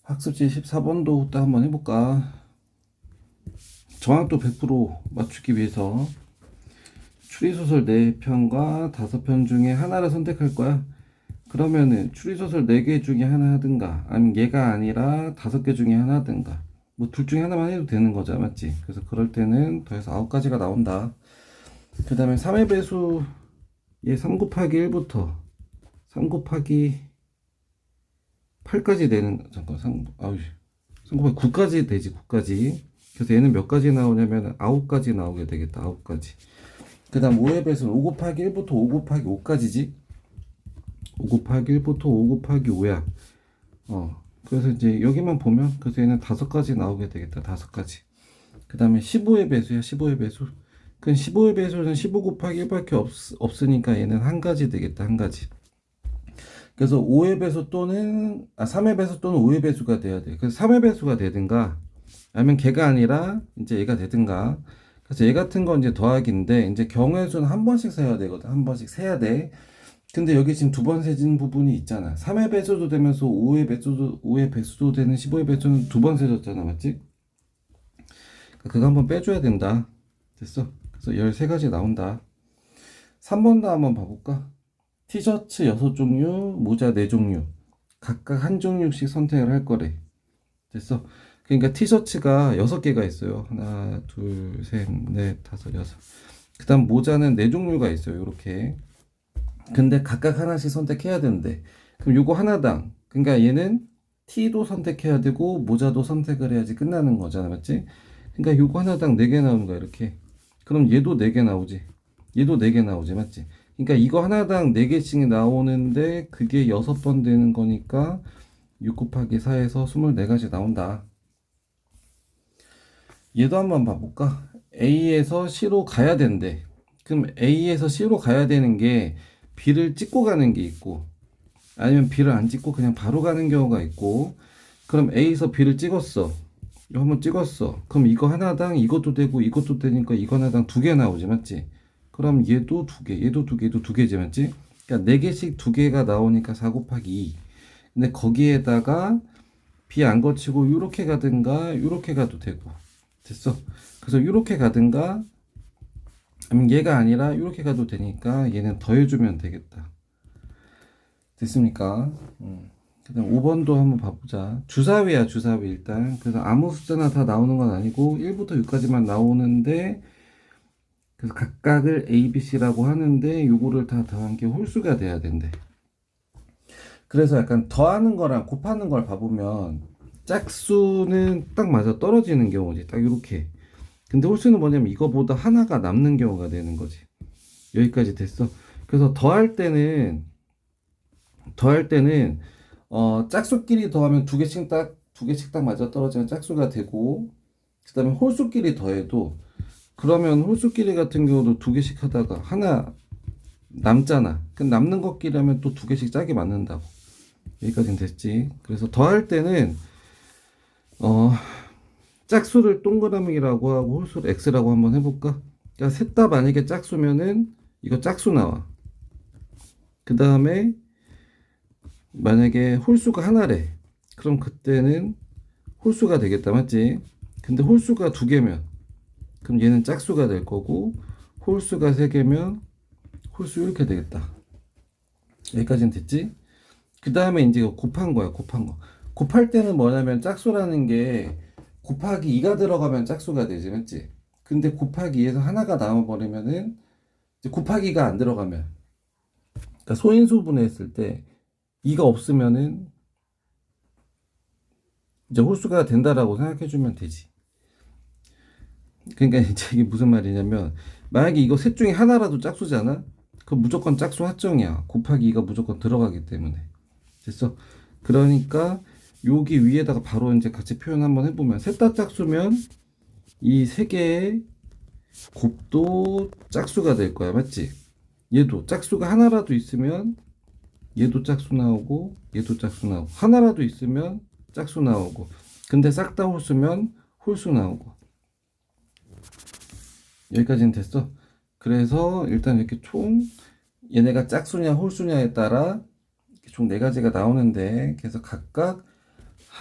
학습지 14번도 또 한번 해볼까? 정확도 100% 맞추기 위해서 추리소설 4편과 5편 중에 하나를 선택할 거야. 그러면은 추리소설 4개 중에 하나 하든가 아니면 얘가 아니라 5개 중에 하나 하든가 뭐 둘 중에 하나만 해도 되는 거죠, 맞지? 그래서 그럴 때는 더해서 9가지가 나온다. 그 다음에 3의 배수 얘 3 곱하기 1부터 3 곱하기 8까지 되는, 잠깐 3 곱하기 9까지 되지. 9까지. 그래서 얘는 몇 가지 나오냐면 9가지 나오게 되겠다. 9가지. 그 다음 5의 배수는 5 곱하기 1부터 5 곱하기 5까지지. 5 곱하기 1부터 5 곱하기 5야. 그래서 이제 여기만 보면 그래서 얘는 5가지 나오게 되겠다. 5가지. 그 다음에 15의 배수야. 15의 배수. 그 15의 배수는 15 곱하기 1밖에 없으니까 얘는 한 가지 되겠다. 한 가지. 그래서 5의 배수 또는 3의 배수 또는 5의 배수가 돼야 돼. 그래서 3의 배수가 되든가 아니면 걔가 아니라 이제 얘가 되든가. 그래서 얘 같은 건 이제 더하기인데 이제 경우의 수는 한 번씩 세야 되거든. 한 번씩 세야 돼. 근데 여기 지금 두 번 세진 부분이 있잖아. 3의 배수도 되면서 5의 배수도 되는 15의 배수는 두 번 세졌잖아. 맞지? 그거 한번 빼줘야 된다. 됐어? 그래서 13가지 나온다. 3번도 한번 봐볼까? 티셔츠 6종류, 모자 4종류. 각각 한 종류씩 선택을 할 거래. 됐어? 그러니까 티셔츠가 6개가 있어요. 하나, 둘, 셋, 넷, 다섯, 여섯. 그 다음 모자는 4종류가 있어요. 이렇게. 근데 각각 하나씩 선택해야 되는데. 그럼 요거 하나당. 그러니까 얘는 티도 선택해야 되고 모자도 선택을 해야지 끝나는 거잖아. 맞지? 그러니까 요거 하나당 4개 나오는 거야. 이렇게. 그럼 얘도 4개 나오지. 얘도 4개 나오지. 맞지? 그러니까 이거 하나당 4개씩 나오는데 그게 6번 되는 거니까 6 곱하기 4에서 24가지 나온다. 얘도 한번 봐볼까? A에서 C로 가야 된대. 그럼 A에서 C로 가야 되는 게 B를 찍고 가는 게 있고 아니면 B를 안 찍고 그냥 바로 가는 경우가 있고. 그럼 A에서 B를 찍었어. 이거 한번 찍었어. 그럼 이거 하나당 이것도 되고 이것도 되니까 이거 하나당 2개 나오지. 맞지? 그럼 얘도 2개, 얘도 2개, 얘도 2개지. 맞지? 그러니까 4개씩 2개가 나오니까 4 곱하기 2. 근데 거기에다가 B 안 거치고 이렇게 가든가 이렇게 가도 되고. 됐어? 그래서 이렇게 가든가 아니면 얘가 아니라 이렇게 가도 되니까 얘는 더해주면 되겠다. 됐습니까? 그다음 5번도 한번 봐보자. 주사위야, 주사위 일단. 그래서 아무 숫자나 다 나오는 건 아니고 1부터 6까지만 나오는데 그래서 각각을 A, B, C라고 하는데 요거를 다 더한 게 홀수가 돼야 된대. 그래서 약간 더하는 거랑 곱하는 걸 봐보면 짝수는 딱 맞아 떨어지는 경우지. 딱 이렇게. 근데 홀수는 뭐냐면 이거보다 하나가 남는 경우가 되는 거지. 여기까지 됐어. 그래서 더할 때는 짝수끼리 더하면 두 개씩 딱 맞아 떨어지면 짝수가 되고, 그 다음에 홀수끼리 더해도 그러면 홀수끼리 같은 경우도 2개씩 하다가 하나 남잖아. 그 남는 것끼리 하면 또 2개씩 짝이 맞는다고. 여기까지는 됐지. 그래서 더할 때는 짝수를 동그라미라고 하고 홀수를 x라고 한번 해볼까? 그러니까 셋 다 만약에 짝수면은 이거 짝수 나와. 그 다음에 만약에 홀수가 하나래. 그럼 그때는 홀수가 되겠다. 맞지? 근데 홀수가 2개면 그럼 얘는 짝수가 될 거고, 홀수가 3개면 홀수 이렇게 되겠다. 여기까지는 됐지? 그 다음에 이제 곱한 거야. 곱한 거. 곱할 때는 뭐냐면 짝수라는 게 곱하기 2가 들어가면 짝수가 되지. 맞지? 근데 곱하기 2에서 하나가 남아버리면은 이제 곱하기가 안 들어가면, 그러니까 소인수분해 했을 때 2가 없으면은 이제 홀수가 된다라고 생각해주면 되지. 그러니까 이제 이게 무슨 말이냐면 만약에 이거 셋 중에 하나라도 짝수잖아? 그럼 무조건 짝수 합정이야. 곱하기 2가 무조건 들어가기 때문에. 됐어? 그러니까 여기 위에다가 바로 이제 같이 표현 한번 해보면 셋 다 짝수면 이 세 개의 곱도 짝수가 될 거야. 맞지? 얘도 짝수가 하나라도 있으면 얘도 짝수 나오고 얘도 짝수 나오고, 하나라도 있으면 짝수 나오고, 근데 싹 다 홀수면 홀수 나오고. 여기까지는 됐어. 그래서 일단 이렇게 총 얘네가 짝수냐 홀수냐에 따라 총 4가지가 나오는데, 그래서 각각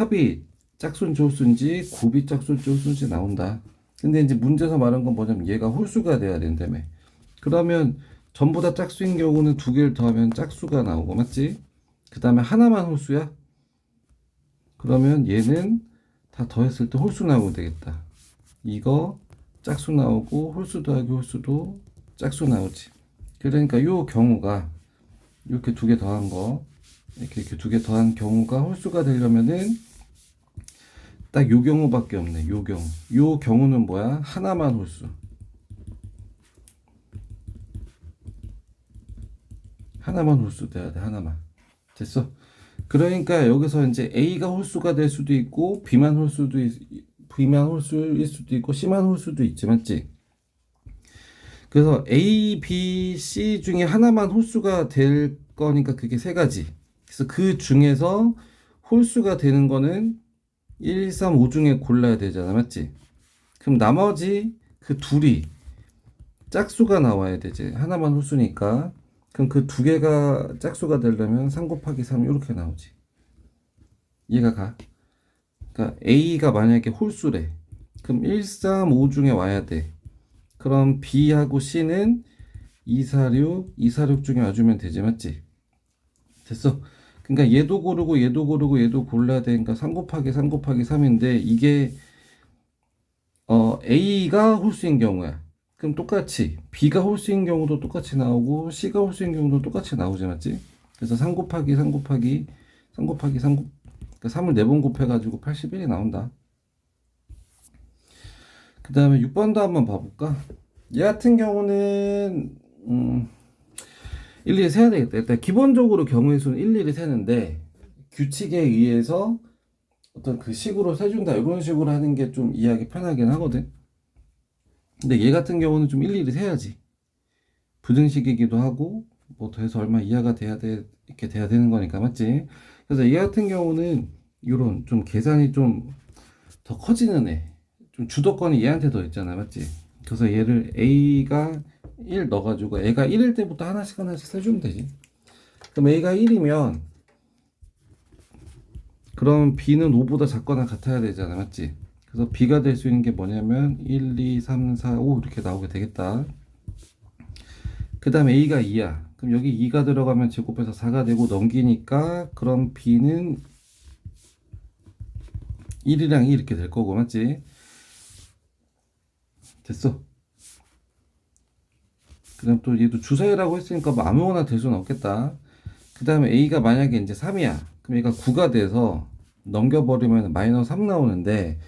합이 짝수인지 홀수인지 곱이 짝수인지 홀수인지 나온다. 근데 이제 문제에서 말한 건 뭐냐면 얘가 홀수가 돼야 된다며. 그러면 전부 다 짝수인 경우는 두 개를 더하면 짝수가 나오고, 맞지? 그 다음에 하나만 홀수야? 그러면 얘는 다 더했을 때 홀수 나오면 되겠다. 이거 짝수 나오고 홀수 더하기 홀수도 짝수 나오지. 그러니까 요 경우가 이렇게 두 개 더한 거, 이렇게 두 개 더한 경우가 홀수가 되려면은 딱 요 경우밖에 없네. 요 경우. 요 경우는 뭐야? 하나만 홀수. 하나만 홀수 돼야 돼. 하나만. 됐어? 그러니까 여기서 이제 A가 홀수가 될 수도 있고 B만 홀수일 수도 있고 C만 홀수도 있지, 맞지? 그래서 A, B, C 중에 하나만 홀수가 될 거니까 그게 세 가지. 그래서 그 중에서 홀수가 되는 거는 1, 3, 5 중에 골라야 되잖아, 맞지? 그럼 나머지 그 둘이 짝수가 나와야 되지. 하나만 홀수니까. 그럼 그 두 개가 짝수가 되려면 3 곱하기 3 이렇게 나오지. 이해가 가? 그러니까 A가 만약에 홀수래. 그럼 1, 3, 5 중에 와야 돼. 그럼 B하고 C는 2, 4, 6, 2, 4, 6 중에 와주면 되지, 맞지? 됐어. 그러니까 얘도 고르고 얘도 고르고 얘도 골라야 되니까 3 곱하기 3 곱하기 3인데 이게 A가 홀수인 경우야. 그럼 똑같이 B가 홀수인 경우도 똑같이 나오고 C가 홀수인 경우도 똑같이 나오지, 맞지? 그래서 3 곱하기 3 곱하기 3 곱하기 3 그러니까 3을 4번 곱해가지고 81이 나온다. 그 다음에 6번도 한번 봐볼까? 얘 같은 경우는 일일이 세야 되겠다. 일단 기본적으로 경우의 수는 일일이 세는데 규칙에 의해서 어떤 그 식으로 세준다 이런 식으로 하는 게 좀 이해하기 편하긴 하거든. 근데 얘 같은 경우는 좀 일일이 세야지. 부등식이기도 하고 뭐 더해서 얼마 이하가 돼야 돼 이렇게 돼야 되는 거니까, 맞지? 그래서 얘 같은 경우는 이런 좀 계산이 좀 더 커지는 애, 좀 주도권이 얘한테 더 있잖아, 맞지? 그래서 얘를 A가 1 넣어가지고 애가 1일 때부터 하나씩 하나씩 세주면 되지. 그럼 A가 1이면 그럼 B는 5보다 작거나 같아야 되잖아, 맞지? 그래서 B가 될 수 있는 게 뭐냐면 1, 2, 3, 4, 5 이렇게 나오게 되겠다. 그 다음에 A가 2야. 그럼 여기 2가 들어가면 제곱해서 4가 되고 넘기니까 그럼 B는 1이랑 2 이렇게 될 거고, 맞지? 됐어. 그 다음 또 얘도 주사위라고 했으니까 뭐 아무거나 될 수는 없겠다. 그 다음에 A가 만약에 이제 3이야. 그럼 얘가 9가 돼서 넘겨버리면 마이너스 3 나오는데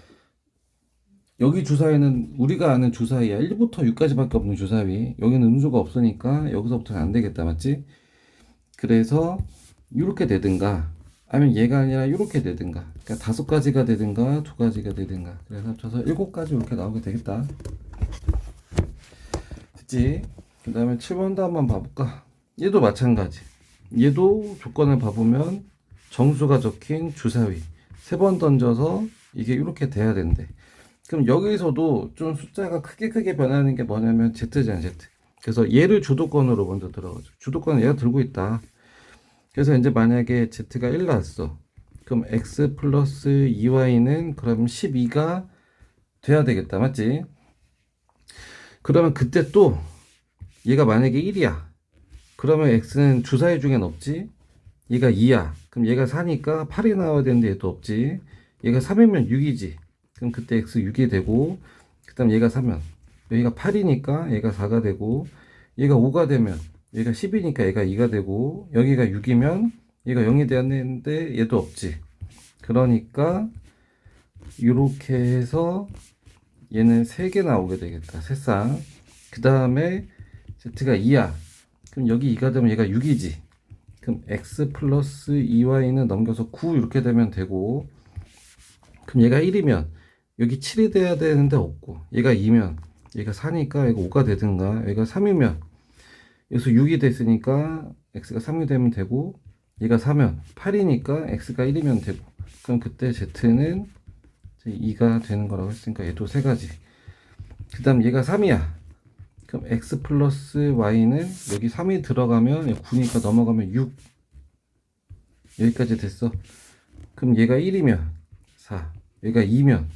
여기 주사위는 우리가 아는 주사위야. 1부터 6까지밖에 없는 주사위. 여기는 음수가 없으니까 여기서부터는 안 되겠다, 맞지? 그래서 이렇게 되든가 아니면 얘가 아니라 이렇게 되든가, 그러니까 5가지가 되든가 2가지가 되든가, 그래서 합쳐서 7가지 이렇게 나오게 되겠다. 됐지? 그 다음에 7번도 한번 봐볼까? 얘도 마찬가지. 얘도 조건을 봐보면 정수가 적힌 주사위 3번 던져서 이게 이렇게 돼야 된대. 그럼 여기서도 좀 숫자가 크게 변하는 게 뭐냐면 Z잖아, Z. 그래서 얘를 주도권으로 먼저 들어가죠. 주도권은 얘가 들고 있다. 그래서 이제 만약에 Z가 1 나왔어. 그럼 X 플러스 2Y는 그럼 12가 돼야 되겠다, 맞지? 그러면 그때 또 얘가 만약에 1이야. 그러면 X는 주사위 중엔 없지? 얘가 2야. 그럼 얘가 4니까 8이 나와야 되는데 얘도 없지. 얘가 3이면 6이지. 그럼 그때 X 6이 되고, 그 다음 얘가 3면 여기가 8이니까 얘가 4가 되고, 얘가 5가 되면 얘가 10이니까 얘가 2가 되고, 여기가 6이면 얘가 0이 돼야 되는데 얘도 없지. 그러니까 이렇게 해서 얘는 3개 나오게 되겠다, 새쌍. 그 다음에 Z가 2야. 그럼 여기 2가 되면 얘가 6이지. 그럼 X 플러스 2Y는 넘겨서 9 이렇게 되면 되고, 그럼 얘가 1이면 여기 7이 돼야 되는데 없고, 얘가 2면 얘가 4니까 얘가 5가 되든가, 얘가 3이면 여기서 6이 됐으니까 X가 3이 되면 되고, 얘가 4면 8이니까 X가 1이면 되고, 그럼 그때 Z는 2가 되는 거라고 했으니까 얘도 3가지. 그 다음 얘가 3이야. 그럼 X 플러스 Y는 여기 3이 들어가면 9니까 넘어가면 6. 여기까지 됐어. 그럼 얘가 1이면 4. 여기가 2면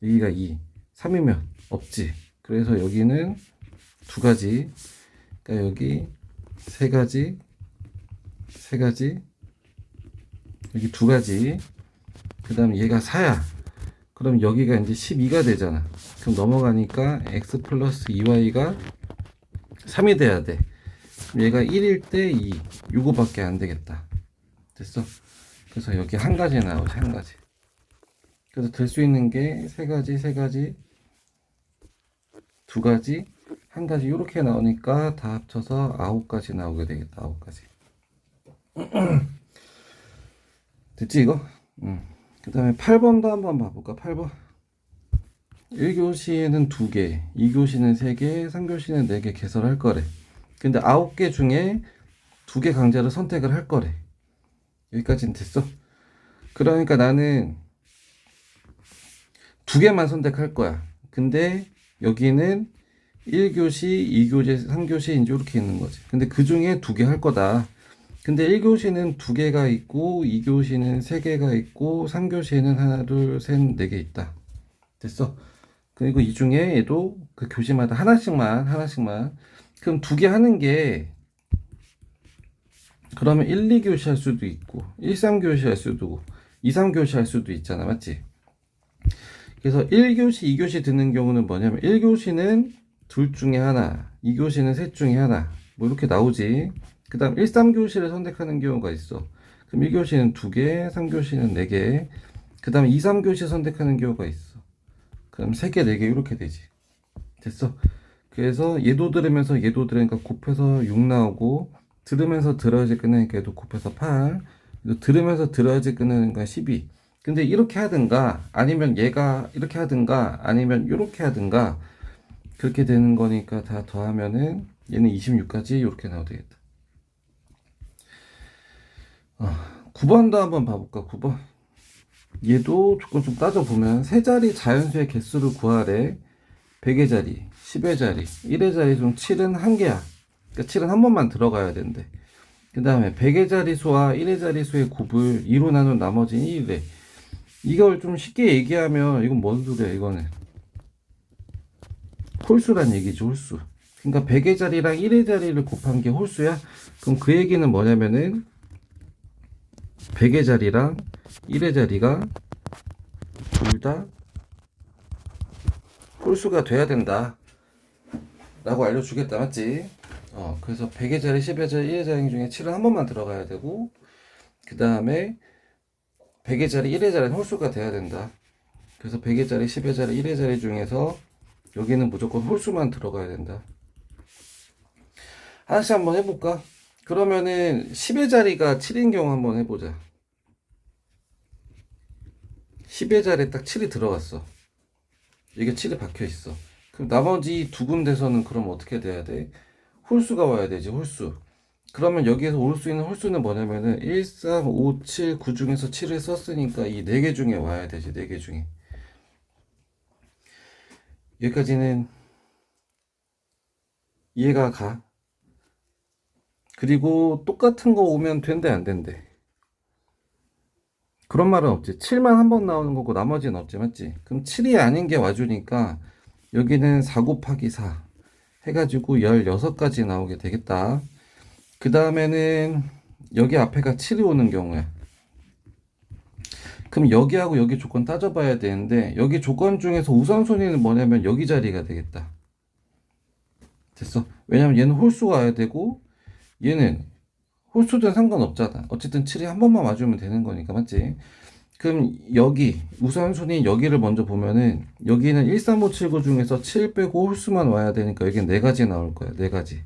여기가 2. 3이면 없지. 그래서 여기는 두 가지. 그러니까 여기 세 가지, 세 가지, 여기 두 가지. 그 다음에 얘가 4야. 그럼 여기가 이제 12가 되잖아. 그럼 넘어가니까 x 플러스 2y가 3이 돼야 돼. 그럼 얘가 1일 때 2. 요거밖에 안 되겠다. 됐어? 그래서 여기 한 가지 나오지, 한 가지. 그래서 될 수 있는 게 세 가지, 세 가지, 두 가지, 한 가지 이렇게 나오니까 다 합쳐서 9가지 나오게 되겠다. 9가지. 됐지 이거? 그 다음에 8번도 한번 봐볼까? 8번. 1교시에는 2개, 2교시는 3개, 3교시는 4개 개설할 거래. 근데 9개 중에 2개 강좌를 선택을 할 거래. 여기까지는 됐어? 그러니까 나는 2개만 선택할 거야. 근데 여기는 1교시, 2교시, 3교시 이제 이렇게 있는 거지. 근데 그 중에 2개 할 거다. 근데 1교시는 2개가 있고 2교시는 3개가 있고 3교시에는 하나, 둘, 셋, 4개 있다. 됐어? 그리고 이 중에 얘도 그 교시마다 하나씩만. 그럼 2개 하는 게 그러면 1, 2교시 할 수도 있고 1, 3교시 할 수도 있고 2, 3교시 할 수도 있잖아. 맞지? 그래서 1교시, 2교시 듣는 경우는 뭐냐면 1교시는 둘 중에 하나, 2교시는 셋 중에 하나 뭐 이렇게 나오지. 그 다음 1, 3교시를 선택하는 경우가 있어. 그럼 1교시는 2개, 3교시는 4개, 그 다음 2, 3교시 선택하는 경우가 있어. 그럼 3개, 4개 이렇게 되지. 됐어? 그래서 얘도 들으면서 얘도 들으니까 곱해서 6 나오고, 들으면서 들어야지 끝나니까 얘도 곱해서 8, 들으면서 들어야지 끝나니까 12. 근데 이렇게 하든가 아니면 얘가 이렇게 하든가 아니면 이렇게 하든가 그렇게 되는 거니까 다 더하면은 얘는 26까지 이렇게 나와도 되겠다. 9번도 한번 봐볼까? 9번. 얘도 조금 좀 따져보면 세 자리 자연수의 개수를 구하래. 100의 자리, 10의 자리, 1의 자리 중 7은 한 개야. 그러니까 7은 한 번만 들어가야 된대. 그 다음에 100의 자리수와 1의 자리수의 곱을 2로 나눈 나머지는 1이래. 이걸 좀 쉽게 얘기하면 이건 뭔 소리야 이거는. 홀수란 얘기죠, 홀수. 그러니까 100의 자리랑 1의 자리를 곱한 게 홀수야? 그럼 그 얘기는 뭐냐면은 100의 자리랑 1의 자리가 둘 다 홀수가 돼야 된다 라고 알려주겠다. 맞지? 그래서 100의 자리, 10의 자리, 1의 자리 중에 7은 한 번만 들어가야 되고, 그 다음에 100의 자리, 1의 자리는 홀수가 돼야 된다. 그래서 100의 자리, 10의 자리, 1의 자리 중에서 여기는 무조건 홀수만 들어가야 된다. 하나씩 한번 해볼까? 그러면은 10의 자리가 7인 경우 한번 해보자. 10의 자리에 딱 7이 들어갔어. 이게 7이 박혀있어. 그럼 나머지 두 군데서는 그럼 어떻게 돼야 돼? 홀수가 와야 되지, 홀수. 그러면 여기에서 올 수 있는 홀수는 뭐냐면은 1, 3, 5, 7, 9 중에서 7을 썼으니까 이 4개 중에 와야 되지, 4개 중에. 여기까지는 이해가 가. 그리고 똑같은 거 오면 된대, 안 된대? 그런 말은 없지. 7만 한 번 나오는 거고 나머지는 없지, 맞지? 그럼 7이 아닌 게 와주니까 여기는 4 곱하기 4 해가지고 16가지 나오게 되겠다. 그 다음에는 여기 앞에가 7이 오는 경우에 그럼 여기하고 여기 조건 따져봐야 되는데 여기 조건 중에서 우선순위는 뭐냐면 여기 자리가 되겠다. 됐어? 왜냐면 얘는 홀수가 와야 되고 얘는 홀수든 상관없잖아. 어쨌든 7이 한 번만 와주면 되는 거니까, 맞지? 그럼 여기 우선순위 여기를 먼저 보면은 여기는 1, 3, 5, 7, 9 중에서 7 빼고 홀수만 와야 되니까 여기는 4가지 나올 거야. 4가지.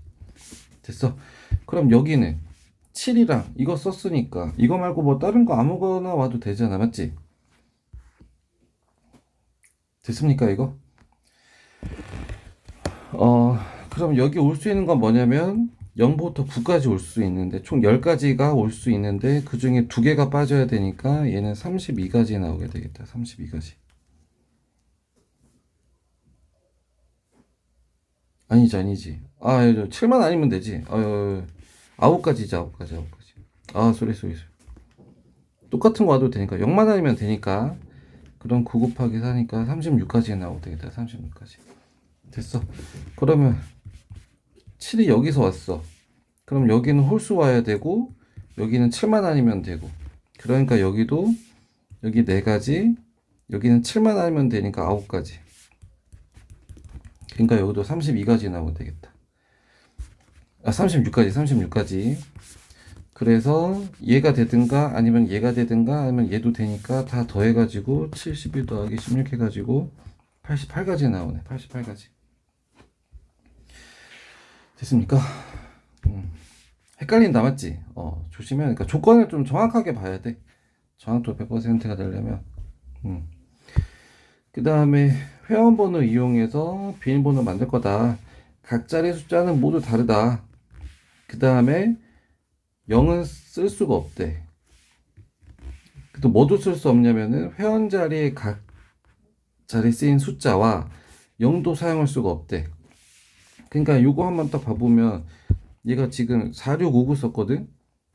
됐어? 그럼 여기는 7이랑 이거 썼으니까 이거 말고 뭐 다른 거 아무거나 와도 되잖아. 맞지? 됐습니까 이거? 그럼 여기 올 수 있는 건 뭐냐면 0부터 9까지 올 수 있는데 총 10가지가 올 수 있는데 그 중에 2개가 빠져야 되니까 얘는 32가지 나오게 되겠다. 32가지. 아니지. 7만 아니면 되지. 9가지지, 9가지. 쏘리. 똑같은 거 와도 되니까 0만 아니면 되니까 그럼 9 곱하기 4니까 36까지 나오면 되겠다. 36까지 됐어. 그러면 7이 여기서 왔어. 그럼 여기는 홀수 와야 되고 여기는 7만 아니면 되고 그러니까 여기도 여기 4가지 여기는 7만 아니면 되니까 9가지 그러니까 여기도 32가지 나오면 되겠다. 36가지 그래서 얘가 되든가 아니면 얘가 되든가 아니면 얘도 되니까 다 더해가지고 72 더하기 16 해가지고 88가지 나오네. 88가지 됐습니까? 헷갈린다 맞지? 조심해야 하니까 조건을 좀 정확하게 봐야 돼. 정확도 100%가 되려면 그 다음에 회원번호 이용해서 비밀번호 만들 거다. 각 자리 숫자는 모두 다르다. 그 다음에 0은 쓸 수가 없대. 또 뭐도 쓸 수 없냐면은 회원 자리에 각 자리에 쓰인 숫자와 0도 사용할 수가 없대. 그러니까 이거 한번 딱 봐보면 얘가 지금 4659 썼거든.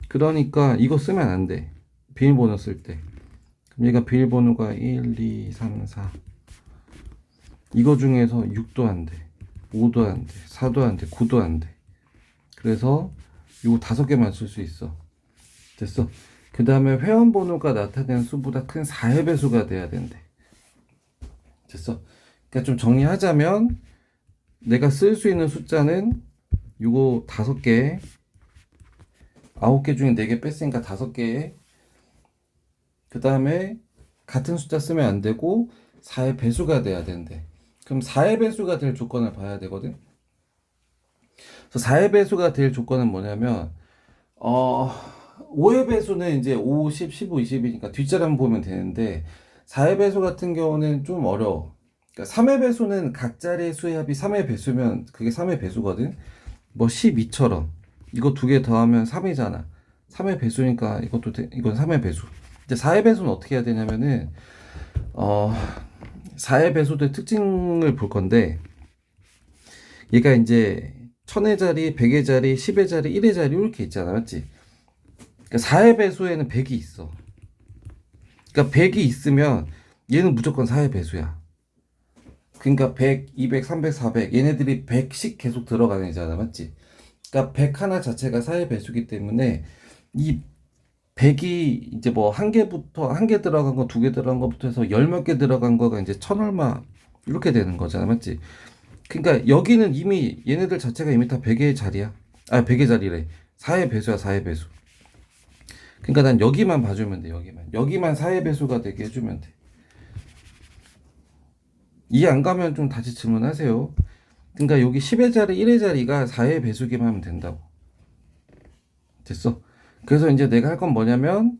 그러니까 이거 쓰면 안 돼. 비밀번호 쓸 때. 그럼 얘가 비밀번호가 1, 2, 3, 4 이거 중에서 6도 안 돼. 5도 안 돼. 4도 안 돼. 9도 안 돼. 그래서 이거 5개만 쓸 수 있어. 됐어. 그 다음에 회원번호가 나타낸 수보다 큰 4의 배수가 돼야 된대. 됐어. 그러니까 좀 정리하자면 내가 쓸 수 있는 숫자는 이거 5개 9개 중에 4개 뺐으니까 5개 그 다음에 같은 숫자 쓰면 안 되고 4의 배수가 돼야 된대. 그럼 4의 배수가 될 조건을 봐야 되거든. 그래서 4의 배수가 될 조건은 뭐냐면 5의 배수는 이제 5, 10, 15, 20이니까 뒷자리만 보면 되는데 4의 배수 같은 경우는 좀 어려워. 그러니까 3의 배수는 각 자리의 수의 합이 3의 배수면 그게 3의 배수거든. 뭐 12처럼 이거 2개 더하면 3이잖아. 3의 배수니까 이건 3의 배수. 이제 4의 배수는 어떻게 해야 되냐면은 4의 배수의 특징을 볼 건데 얘가 이제 1000의 자리, 100의 자리, 10의 자리, 1의 자리 이렇게 있잖아. 맞지? 그러니까 4의 배수에는 100이 있어. 그러니까 100이 있으면 얘는 무조건 4의 배수야. 그러니까 100, 200, 300, 400 얘네들이 100씩 계속 들어가는 애잖아. 맞지? 그러니까 100 하나 자체가 4의 배수기 때문에 이 100이 이제 뭐 한 개 들어간 거, 2개 들어간 거부터 해서 열 몇 개 들어간 거가 이제 1000 얼마 이렇게 되는 거잖아. 맞지? 그러니까 여기는 이미 얘네들 자체가 이미 다 100의 자리야. 100의 자리래. 4의 배수야, 4의 배수. 그러니까 난 여기만 봐주면 돼. 여기만 4의 배수가 되게 해주면 돼. 이해 안 가면 좀 다시 질문하세요. 그러니까 여기 10의 자리, 1의 자리가 4의 배수기만 하면 된다고. 됐어. 그래서 이제 내가 할 건 뭐냐면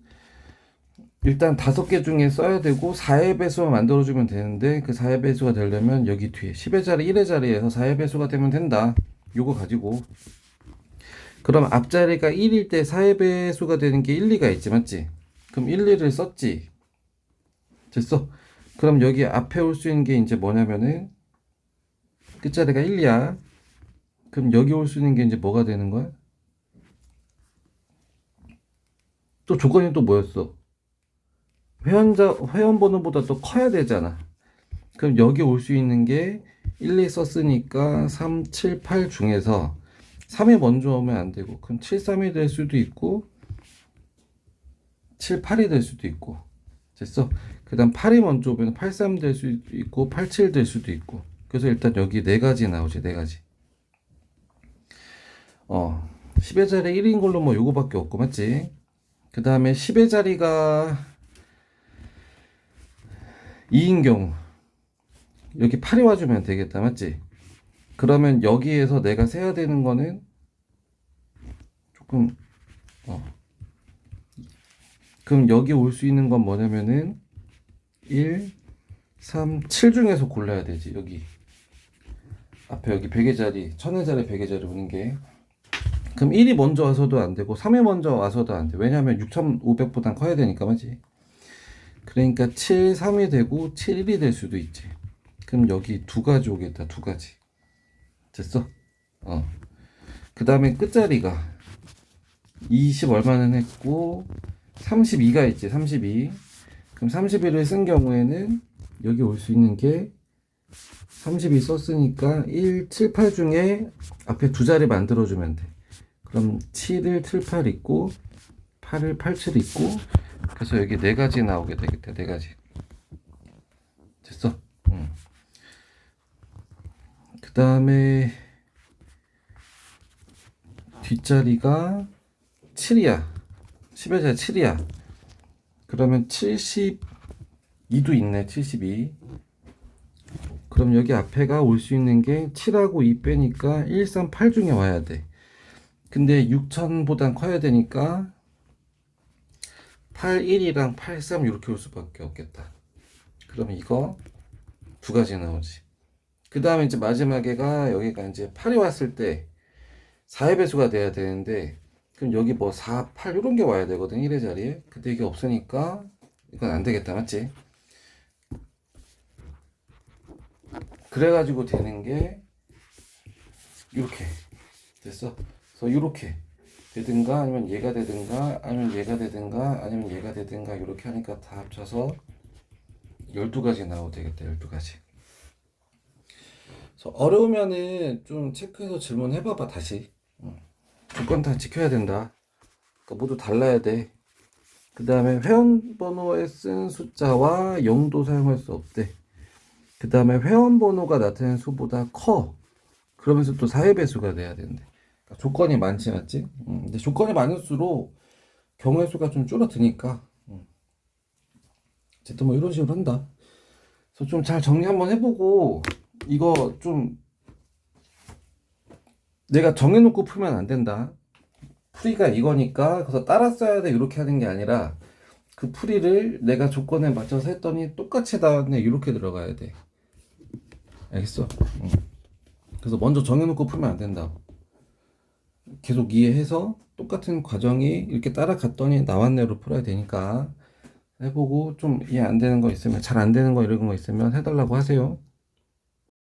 일단 5개 중에 써야 되고 4의 배수만 만들어주면 되는데 그 4의 배수가 되려면 여기 뒤에 10의 자리, 1의 자리에서 4의 배수가 되면 된다. 요거 가지고 그럼 앞자리가 1일 때 4의 배수가 되는 게 1, 2가 있지 맞지? 그럼 1, 2를 썼지. 됐어. 그럼 여기 앞에 올 수 있는 게 이제 뭐냐면은 끝자리가 1, 2야. 그럼 여기 올 수 있는 게 이제 뭐가 되는 거야? 또 조건이 또 뭐였어? 회원번호보다 또 커야 되잖아. 그럼 여기 올 수 있는 게 1, 2 썼으니까 3, 7, 8 중에서 3이 먼저 오면 안 되고 그럼 7, 3이 될 수도 있고 7, 8이 될 수도 있고 됐어? 그 다음 8이 먼저 오면 8, 3 될 수도 있고 8, 7 될 수도 있고 그래서 일단 여기 4가지 나오지 4가지 10의 자리 1인 걸로 뭐 요거밖에 없고 맞지? 그 다음에 10의 자리가 2인 경우 여기 8이 와주면 되겠다 맞지? 그러면 여기에서 내가 세야 되는 거는 조금 그럼 여기 올 수 있는 건 뭐냐면은 1, 3, 7 중에서 골라야 되지. 여기 앞에 여기 100의 자리 1000의 자리 100의 자리 오는 게 그럼 1이 먼저 와서도 안 되고 3이 먼저 와서도 안 돼. 왜냐면 6500보단 커야 되니까 맞지? 그러니까 7, 3이 되고 7, 1이 될 수도 있지. 그럼 여기 2가지 오겠다. 2가지 됐어? 그 다음에 끝자리가 20 얼마는 했고 32가 있지, 32. 그럼 32를 쓴 경우에는 여기 올 수 있는 게 32 썼으니까 1, 7, 8 중에 앞에 두 자리 만들어주면 돼. 그럼 7을 7, 8 있고 8을 8, 7 있고 그래서 여기 네 가지 나오게 되겠다. 네 가지. 됐어? 그 다음에 뒷자리가 7이야. 10의 자리 7이야. 그러면 72도 있네. 72. 그럼 여기 앞에가 올 수 있는 게 7하고 2 빼니까 1, 3, 8 중에 와야 돼. 근데 6000보단 커야 되니까 8, 1이랑 8, 3 이렇게 올 수밖에 없겠다. 그럼 이거 두 가지 나오지. 그 다음에 이제 마지막에가 여기가 이제 8이 왔을 때 4의 배수가 돼야 되는데 그럼 여기 뭐 4, 8 이런 게 와야 되거든 1의 자리에. 근데 이게 없으니까 이건 안 되겠다. 맞지? 그래가지고 되는 게 이렇게 됐어. 그래서 이렇게 되든가 아니면 얘가 되든가 아니면 얘가 되든가 아니면 얘가 되든가 이렇게 하니까 다 합쳐서 12가지 나오면 되겠다. 12가지. 그래서 어려우면은 좀 체크해서 질문해봐봐 다시. 조건 다 지켜야 된다. 그러니까 모두 달라야 돼. 그 다음에 회원번호에 쓴 숫자와 0도 사용할 수 없대. 그 다음에 회원번호가 나타낸 수보다 커. 그러면서 또 4의 배수가 돼야 된대. 그러니까 조건이 많지, 맞지? 근데 조건이 많을수록 경우의 수가 좀 줄어드니까. 어쨌든 뭐 이런 식으로 한다. 그래서 좀 잘 정리 한번 해보고, 이거 좀 내가 정해놓고 풀면 안 된다. 풀이가 이거니까, 그래서 따라 써야 돼. 이렇게 하는 게 아니라, 그 풀이를 내가 조건에 맞춰서 했더니 똑같이 나왔네. 이렇게 들어가야 돼. 알겠어? 그래서 먼저 정해놓고 풀면 안 된다고. 계속 이해해서 똑같은 과정이 이렇게 따라갔더니 나왔네로 풀어야 되니까 해보고 좀 이해 안 되는 거 있으면 잘 안 되는 거 이런 거 있으면 해달라고 하세요.